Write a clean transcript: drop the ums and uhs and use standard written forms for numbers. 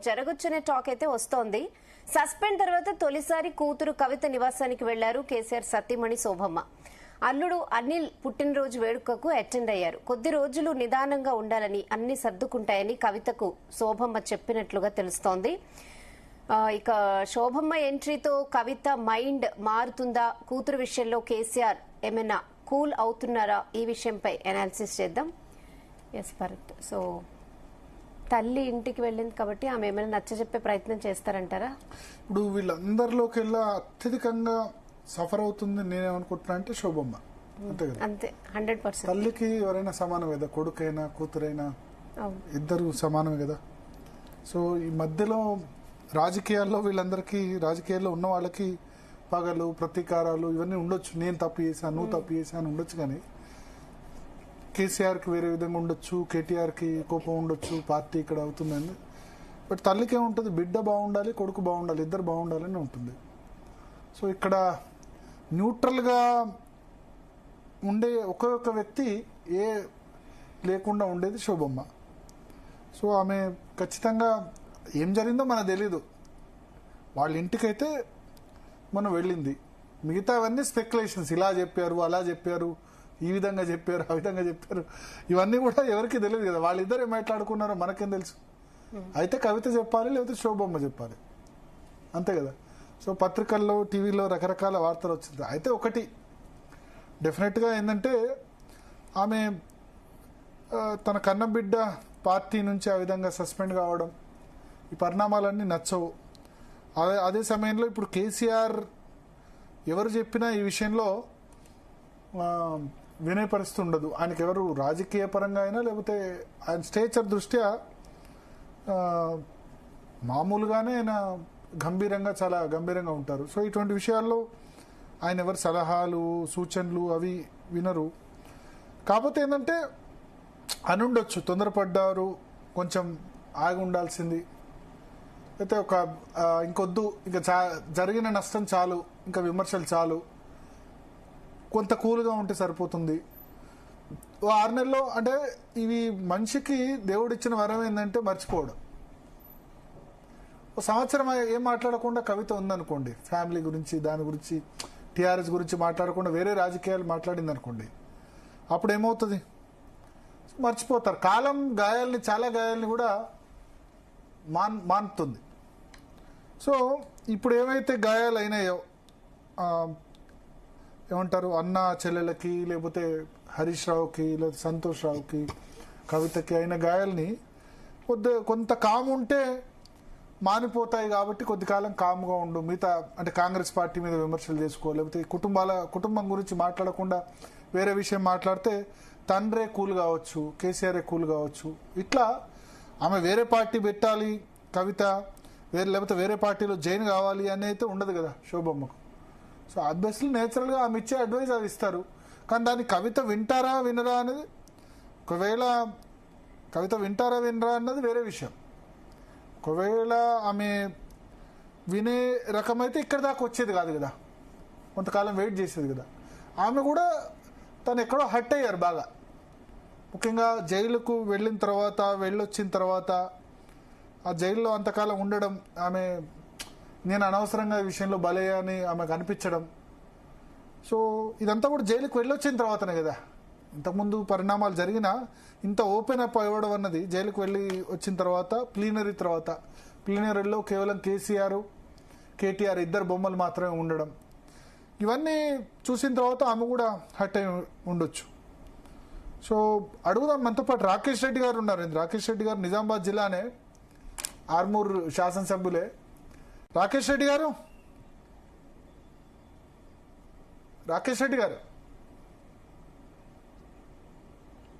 జరగొచ్చనే talk అయితే వస్తోంది. Suspend తర్వాత తొలిసారి కూతురు కవిత నివాసానికి వెళ్లారు కేసీఆర్ సతీమణి శోభమ్మ. అల్లుడు అనిల్ పుట్టినరోజు వేడుకకు అటెండ్ అయ్యారు. కొద్ది రోజులు నిదానంగా ఉండాలని, అన్ని సర్దుకుంటాయని కవితకు శోభమ్మ చెప్పినట్లుగా తెలుస్తోంది. ఇక శోభమ్మ ఎంట్రీతో కవిత మైండ్ మారుతుందా, కూతురు విషయంలో కేసీఆర్ ఏమైనా కూల్ అవుతున్నారా, ఈ విషయంపై అనాలిసిస్ చేద్దాం. ఎస్ భరత్, సో తల్లి ఇంటికి వెళ్ళింది కాబట్టి ఆమె ఏమైనా నచ్చజెప్పే ప్రయత్నం చేస్తారంటారా? ఇప్పుడు వీళ్ళందరిలోకి వెళ్ళా అత్యధికంగా సఫర్ అవుతుంది నేనేమనుకుంటున్నా అంటే శోభమ్మ. అంతే కదా, అంతే 100%. తల్లికి ఎవరైనా సమానమే కదా, కొడుకైనా కూతురైనా ఇద్దరు సమానమే కదా. సో ఈ మధ్యలో రాజకీయాల్లో వీళ్ళందరికీ, రాజకీయాల్లో ఉన్న వాళ్ళకి పగలు, ప్రతీకారాలు ఇవన్నీ ఉండొచ్చు. నేను తప్పు చేశాను, నువ్వు తప్పు చేశాను ఉండొచ్చు. కానీ కేసీఆర్కి వేరే విధంగా ఉండొచ్చు, కేటీఆర్కి కోపం ఉండొచ్చు, పార్టీ ఇక్కడ అవుతుందని. బట్ తల్లికి ఏముంటుంది, బిడ్డ బాగుండాలి, కొడుకు బాగుండాలి, ఇద్దరు బాగుండాలని ఉంటుంది. సో ఇక్కడ న్యూట్రల్గా ఉండే ఒక్కొక్క వ్యక్తి ఏ లేకుండా ఉండేది శోభమ్మ. సో ఆమె ఖచ్చితంగా ఏం జరిగిందో మనకు తెలీదు. వాళ్ళ ఇంటికైతే మనం వెళ్ళింది. మిగతా అవన్నీ స్పెక్యులేషన్స్. ఇలా చెప్పారు, అలా చెప్పారు, ఈ విధంగా చెప్పారు, ఆ విధంగా చెప్పారు, ఇవన్నీ కూడా ఎవరికి తెలియదు కదా. వాళ్ళిద్దరు ఏం మాట్లాడుకున్నారో మనకేం తెలుసు. అయితే కవిత చెప్పాలి, లేకపోతే శోభమ్మ చెప్పాలి, అంతే కదా. సో పత్రికల్లో, టీవీలో రకరకాల వార్తలు వచ్చింది. అయితే ఒకటి డెఫినెట్గా ఏంటంటే, ఆమె తన కన్నబిడ్డ పార్టీ నుంచి ఆ విధంగా సస్పెండ్ కావడం, ఈ పరిణామాలన్నీ నచ్చవు. అదే సమయంలో ఇప్పుడు కేసీఆర్ ఎవరు చెప్పినా ఈ విషయంలో వినే పరిస్థితి ఉండదు. ఆయనకి ఎవరు రాజకీయ పరంగా అయినా, లేకపోతే ఆయన స్టేచర్ దృష్ట్యా మామూలుగానే ఆయన చాలా గంభీరంగా ఉంటారు. సో ఇటువంటి విషయాల్లో ఆయన ఎవరు సలహాలు, సూచనలు అవి వినరు. కాకపోతే ఏంటంటే అనుండొచ్చు, తొందరపడ్డారు, కొంచెం ఆగి ఉండాల్సింది, అయితే ఒక ఇంకొద్దు, ఇంకా జరిగిన నష్టం చాలు, ఇంకా విమర్శలు చాలు, కొంత కూల్గా ఉంటే సరిపోతుంది. 6 నెలల్లో అంటే ఇవి మనిషికి దేవుడిచ్చిన వరం ఏంటంటే మర్చిపోవడం. ఒక సంవత్సరం ఏం మాట్లాడకుండా కవిత ఉందనుకోండి, ఫ్యామిలీ గురించి, దాని గురించి, టీఆర్ఎస్ గురించి మాట్లాడకుండా వేరే రాజకీయాలు మాట్లాడింది అనుకోండి, అప్పుడు ఏమవుతుంది, మర్చిపోతారు. కాలం చాలా గాయాల్ని కూడా మానుతుంది. సో ఇప్పుడు ఏమైతే గాయాలు అయినాయో, ఏమంటారు, అన్న చెల్లెలకి, లేకపోతే హరీష్ రావుకి, లేదా సంతోష్ రావుకి, కవితకి అయిన గాయాలని కొంత కామ్ ఉంటే మానిపోతాయి. కాబట్టి కొద్ది కాలం కామ్గా ఉండు. మిగతా అంటే కాంగ్రెస్ పార్టీ మీద విమర్శలు చేసుకో, లేకపోతే కుటుంబం గురించి మాట్లాడకుండా వేరే విషయం మాట్లాడితే తండ్రే కూల్ కావచ్చు, కేసీఆర్ఏ కూల్ కావచ్చు. ఇట్లా ఆమె వేరే పార్టీ పెట్టాలి కవిత, లేకపోతే వేరే పార్టీలో జాయిన్ కావాలి అని అయితే ఉండదు కదా శోభమ్మకు. సో ఆబ్వియస్లీ నేచురల్గా ఆమె ఇచ్చే అడ్వైజ్ అది ఇస్తారు. కానీ దాన్ని కవిత వింటారా వినరా అనేది, ఒకవేళ కవిత వింటారా వినరా అన్నది వేరే విషయం. ఒకవేళ ఆమె వినే రకమైతే ఇక్కడ దాకా వచ్చేది కాదు కదా, కొంతకాలం వెయిట్ చేసేది కదా. ఆమె కూడా తను ఎక్కడో హర్ట్ అయ్యారు బాగా, ముఖ్యంగా జైలుకు వెళ్ళొచ్చిన తర్వాత ఆ జైల్లో అంతకాలం ఉండడం, ఆమె నేను అనవసరంగా ఈ విషయంలో బలయ్యా అని ఆమెకు అనిపించడం. సో ఇదంతా కూడా జైలుకు వెళ్ళొచ్చిన తర్వాతనే కదా. ఇంతకుముందు పరిణామాలు జరిగినా ఇంత ఓపెన్ అప్ అవ్వడం అన్నది జైలుకు వెళ్ళి వచ్చిన తర్వాత, ప్లీనరీలో కేవలం కేసీఆర్, కేటీఆర్ ఇద్దరు బొమ్మలు మాత్రమే ఉండడం, ఇవన్నీ చూసిన తర్వాత ఆమె కూడా హర్ట్ అయి ఉండొచ్చు. సో అడుగుదాం, మనతో పాటు రాకేష్ రెడ్డి గారు ఉన్నారు. రాకేష్ రెడ్డి గారు నిజామాబాద్ జిల్లానే, ఆర్మూర్ శాసనసభ్యులే. రాకేష్ రెడ్డి గారు